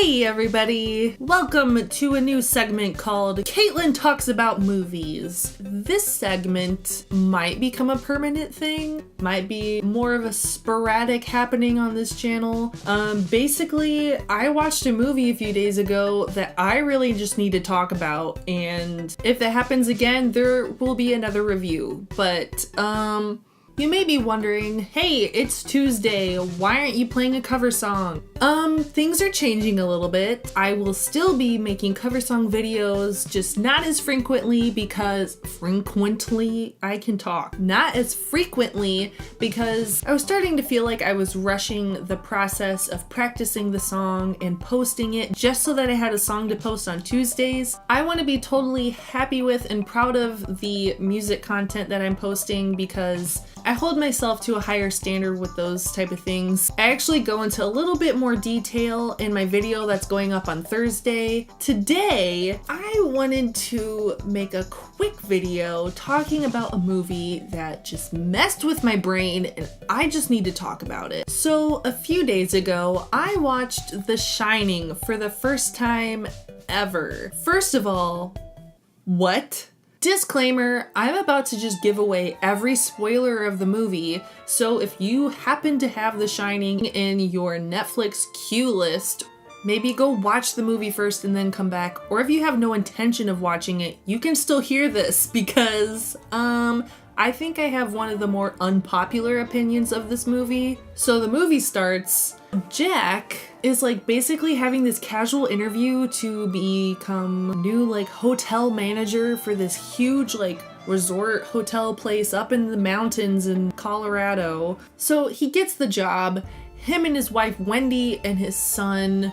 Hey everybody! Welcome to a new segment called Caitlin Talks About Movies. This segment might become a permanent thing, might be more of a sporadic happening on this channel. Basically, I watched a movie a few days ago that I really just need to talk about, and if that happens again, there will be another review. But, you may be wondering, hey, it's Tuesday, why aren't you playing a cover song? Things are changing a little bit. I will still be making cover song videos, just not as frequently because I can talk. Not as frequently because I was starting to feel like I was rushing the process of practicing the song and posting it just so that I had a song to post on Tuesdays. I want to be totally happy with and proud of the music content that I'm posting because I hold myself to a higher standard with those type of things. I actually go into a little bit more detail in my video that's going up on Thursday. Today, I wanted to make a quick video talking about a movie that just messed with my brain and I just need to talk about it. So a few days ago, I watched The Shining for the first time ever. First of all, what? Disclaimer, I'm about to just give away every spoiler of the movie, so if you happen to have The Shining in your Netflix queue list, maybe go watch the movie first and then come back, or if you have no intention of watching it, you can still hear this because, I think I have one of the more unpopular opinions of this movie. So the movie starts, Jack is basically having this casual interview to become new hotel manager for this huge resort hotel place up in the mountains in Colorado. So he gets the job, him and his wife Wendy and his son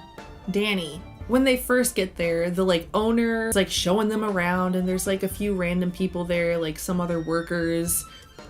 Danny. When they first get there, the owner is showing them around and there's a few random people there, some other workers.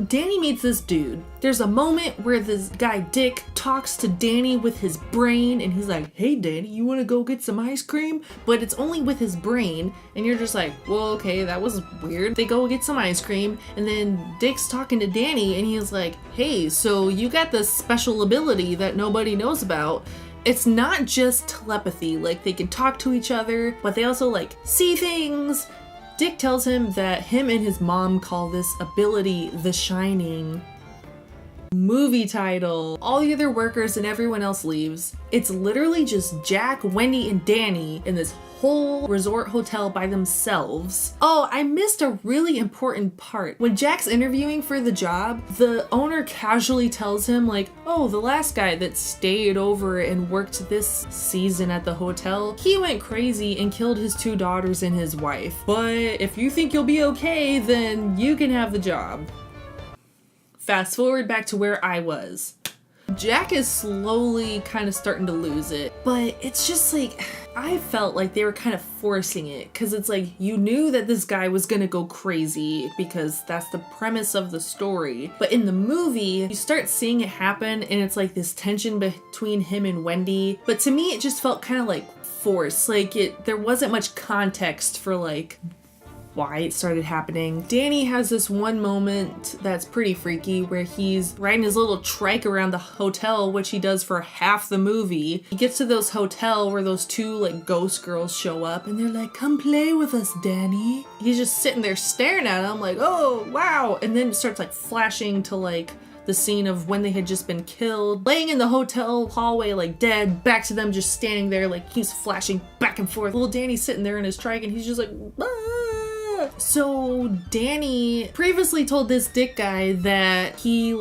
Danny meets this dude. There's a moment where this guy Dick talks to Danny with his brain and he's like, hey Danny, you wanna go get some ice cream? But it's only with his brain and you're just like, well, okay, that was weird. They go get some ice cream and then Dick's talking to Danny and he's like, hey, so you got this special ability that nobody knows about. It's not just telepathy, they can talk to each other, but they also see things. Dick tells him that him and his mom call this ability The Shining. Movie title. All the other workers and everyone else leaves. It's literally just Jack, Wendy, and Danny in this whole resort hotel by themselves. Oh, I missed a really important part. When Jack's interviewing for the job, the owner casually tells him oh, the last guy that stayed over and worked this season at the hotel, he went crazy and killed his 2 daughters and his wife. But if you think you'll be okay, then you can have the job. Fast forward back to where I was. Jack is slowly kind of starting to lose it, but it's just I felt like they were kind of forcing it because it's you knew that this guy was gonna go crazy because that's the premise of the story. But in the movie, you start seeing it happen and it's this tension between him and Wendy. But to me, it just felt kind of forced. There wasn't much context for why it started happening. Danny has this one moment that's pretty freaky where he's riding his little trike around the hotel, which he does for half the movie. He gets to those hotel where those 2 ghost girls show up and they're like, come play with us, Danny. He's just sitting there staring at him oh, wow. And then it starts flashing to the scene of when they had just been killed, laying in the hotel hallway dead, back to them just standing there he's flashing back and forth. Little Danny's sitting there in his trike and he's just ah. So Danny previously told this Dick guy that he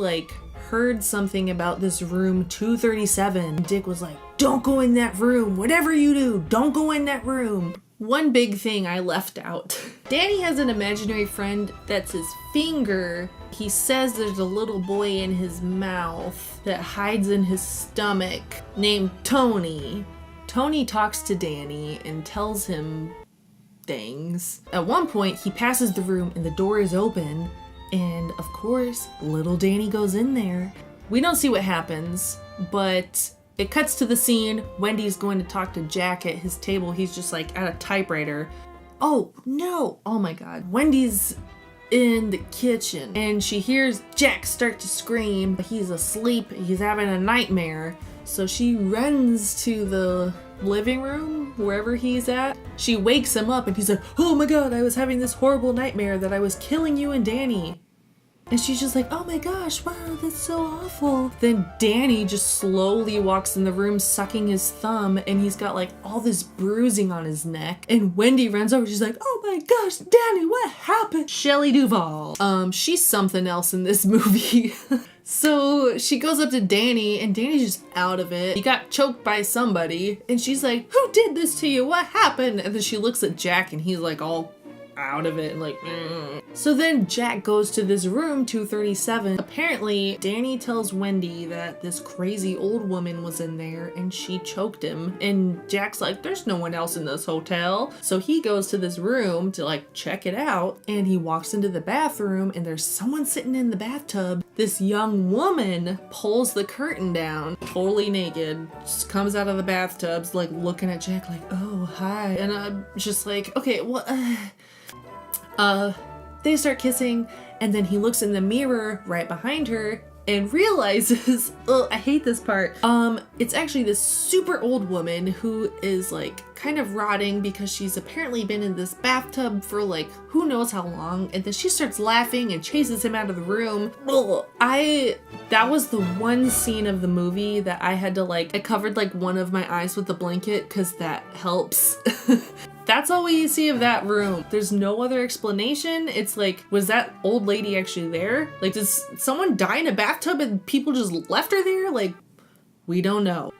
heard something about this room 237. Dick was like, don't go in that room. Whatever you do, don't go in that room. One big thing I left out. Danny has an imaginary friend that's his finger. He says there's a little boy in his mouth that hides in his stomach named Tony. Tony talks to Danny and tells him things. At one point, he passes the room and the door is open, and of course, little Danny goes in there. We don't see what happens, but it cuts to the scene. Wendy's going to talk to Jack at his table. He's just at a typewriter. Oh no! Oh my god. Wendy's in the kitchen and she hears Jack start to scream. He's asleep, he's having a nightmare. So she runs to the living room, wherever he's at. She wakes him up and he's like, oh my god, I was having this horrible nightmare that I was killing you and Danny. And she's just like, oh my gosh, wow, that's so awful. Then Danny just slowly walks in the room sucking his thumb and he's got like all this bruising on his neck. And Wendy runs over, she's like, oh my gosh, Danny, what happened? Shelley Duvall. She's something else in this movie. So she goes up to Danny and Danny's just out of it. He got choked by somebody and she's like, who did this to you? What happened? And then she looks at Jack and he's like all out of it and like So then Jack goes to this room 237. Apparently Danny tells Wendy that this crazy old woman was in there and she choked him, and Jack's like, there's no one else in this hotel. So he goes to this room to like check it out and he walks into the bathroom and there's someone sitting in the bathtub. This young woman pulls the curtain down, totally naked, just comes out of the bathtub's like looking at Jack like, oh hi. And I'm just like, okay, well they start kissing and then he looks in the mirror right behind her and realizes, oh, I hate this part. It's actually this super old woman who is like kind of rotting because she's apparently been in this bathtub for like who knows how long, and then she starts laughing and chases him out of the room. Ugh. That was the one scene of the movie that I had to like, I covered like one of my eyes with the blanket because that helps. That's all we see of that room. There's no other explanation. It's like, was that old lady actually there? Like, does someone die in a bathtub and people just left her there? Like, we don't know.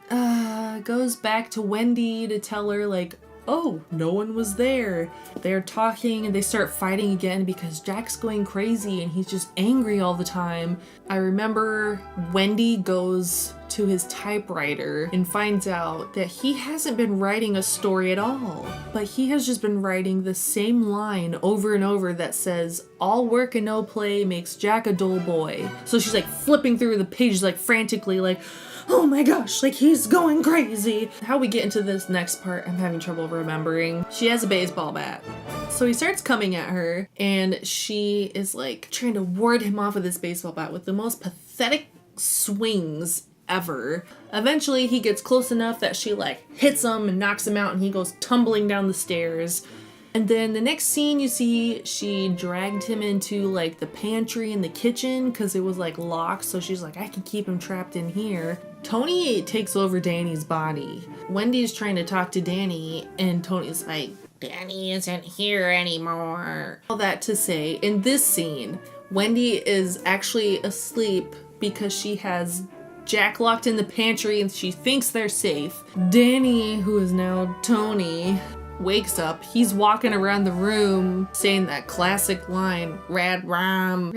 Goes back to Wendy to tell her like, oh, no one was there. They're talking and they start fighting again because Jack's going crazy and he's just angry all the time. I remember Wendy goes to his typewriter and finds out that he hasn't been writing a story at all, but he has just been writing the same line over and over that says, all work and no play makes Jack a dull boy. So she's like flipping through the pages like frantically like, oh my gosh, like he's going crazy. How we get into this next part, I'm having trouble remembering. She has a baseball bat. So he starts coming at her and she is like trying to ward him off with this baseball bat with the most pathetic swings ever. Eventually he gets close enough that she like hits him and knocks him out and he goes tumbling down the stairs. And then the next scene you see, she dragged him into like the pantry and the kitchen because it was like locked. So she's like, I can keep him trapped in here. Tony takes over Danny's body. Wendy's trying to talk to Danny and Tony's like, Danny isn't here anymore. All that to say, in this scene, Wendy is actually asleep because she has Jack locked in the pantry and she thinks they're safe. Danny, who is now Tony, wakes up. He's walking around the room saying that classic line, rad ram,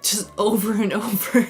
just over and over.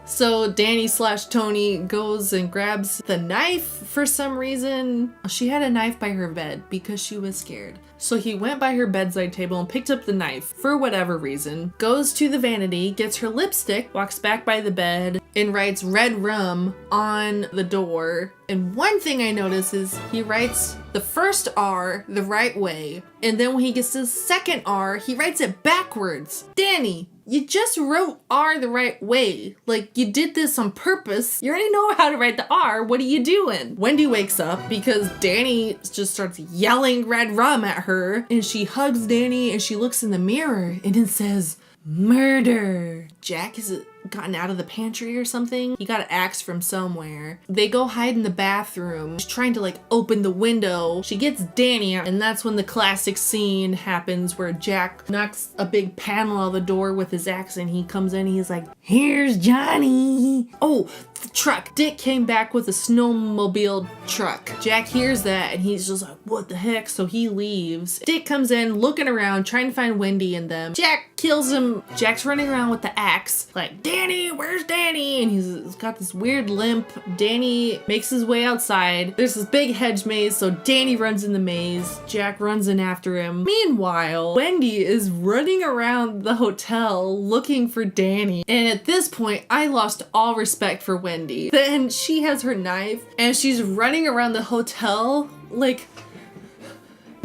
So Danny / Tony goes and grabs the knife for some reason. She had a knife by her bed because she was scared. So he went by her bedside table and picked up the knife for whatever reason, goes to the vanity, gets her lipstick, walks back by the bed, and writes red rum on the door. And one thing I notice is he writes the first R the right way, and then when he gets to the second R, he writes it backwards. Danny, you just wrote R the right way. Like, you did this on purpose. You already know how to write the R. What are you doing? Wendy wakes up because Danny just starts yelling red rum at her, and she hugs Danny and she looks in the mirror and it says, murder. Jack has gotten out of the pantry or something. He got an axe from somewhere. They go hide in the bathroom. She's trying to like open the window. She gets Danny out, and that's when the classic scene happens where Jack knocks a big panel out of the door with his axe and he comes in and he's like, here's Johnny. Oh, the truck. Dick came back with a snowmobile truck. Jack hears that and he's just like, what the heck? So he leaves. Dick comes in looking around trying to find Wendy and them. Jack kills him. Jack's running around with the axe like, Danny, where's Danny? And he's got this weird limp. Danny makes his way outside. There's this big hedge maze, so Danny runs in the maze. Jack runs in after him. Meanwhile, Wendy is running around the hotel looking for Danny. And at this point, I lost all respect for Wendy. Then she has her knife and she's running around the hotel like,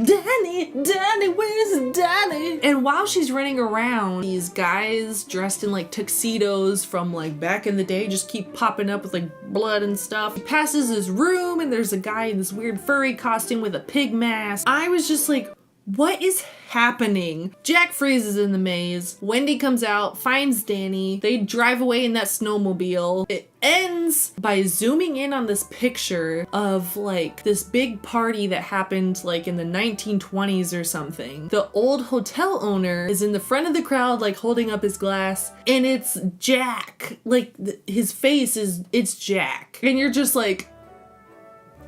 Danny, where's Danny? And while she's running around, these guys dressed in like tuxedos from like back in the day just keep popping up with like blood and stuff. He passes his room and there's a guy in this weird furry costume with a pig mask. I was just like, what is happening? Jack freezes in the maze. Wendy comes out, finds Danny. They drive away in that snowmobile. It ends by zooming in on this picture of like this big party that happened like in the 1920s or something. The old hotel owner is in the front of the crowd like holding up his glass, and it's Jack. Like his face is, it's Jack. And you're just like,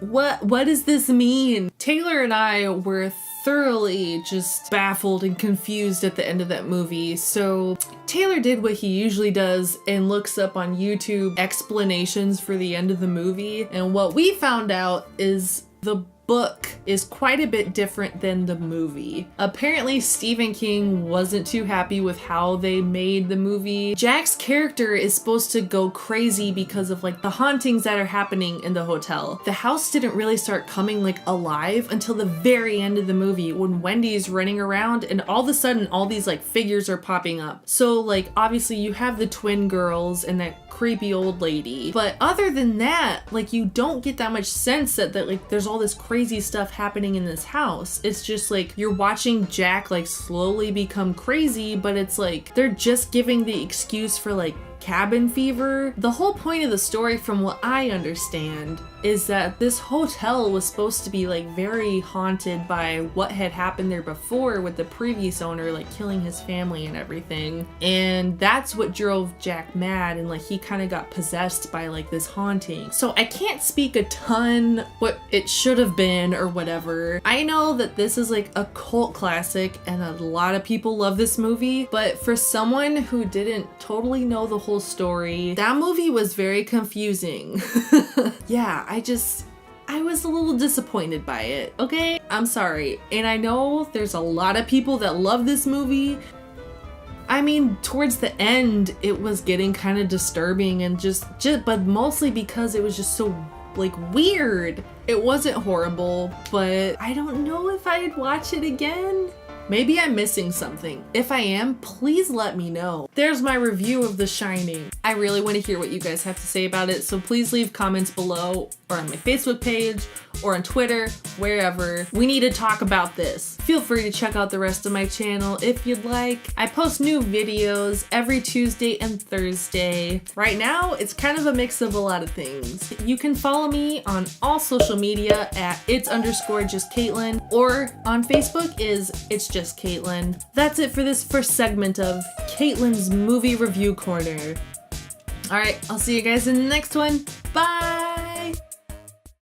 what does this mean? Taylor and I were thoroughly just baffled and confused at the end of that movie. So Taylor did what he usually does and looks up on YouTube explanations for the end of the movie. And what we found out is the book is quite a bit different than the movie. Apparently Stephen King wasn't too happy with how they made the movie. Jack's character is supposed to go crazy because of like the hauntings that are happening in the hotel. The house didn't really start coming like alive until the very end of the movie when Wendy's running around and all of a sudden all these like figures are popping up. So like obviously you have the twin girls and that creepy old lady, but other than that, like you don't get that much sense that like there's all this crazy stuff happening in this house. It's just like you're watching Jack like slowly become crazy, but it's like they're just giving the excuse for like cabin fever. The whole point of the story, from what I understand, is that this hotel was supposed to be like very haunted by what had happened there before with the previous owner like killing his family and everything, and that's what drove Jack mad, and like he kind of got possessed by like this haunting. So I can't speak a ton what it should have been or whatever. I know that this is like a cult classic and a lot of people love this movie, but for someone who didn't totally know the whole story, that movie was very confusing. Yeah, I was a little disappointed by it, okay? I'm sorry. And I know there's a lot of people that love this movie. I mean, towards the end, it was getting kind of disturbing and just, but mostly because it was just so like weird. It wasn't horrible, but I don't know if I'd watch it again. Maybe I'm missing something. If I am, please let me know. There's my review of The Shining. I really want to hear what you guys have to say about it, so please leave comments below or on my Facebook page or on Twitter, wherever. We need to talk about this. Feel free to check out the rest of my channel if you'd like. I post new videos every Tuesday and Thursday. Right now, it's kind of a mix of a lot of things. You can follow me on all social media at its_justcaitlin, or on Facebook is It's Just Caitlin. That's it for this first segment of Caitlin's Movie Review Corner. Alright, I'll see you guys in the next one. Bye!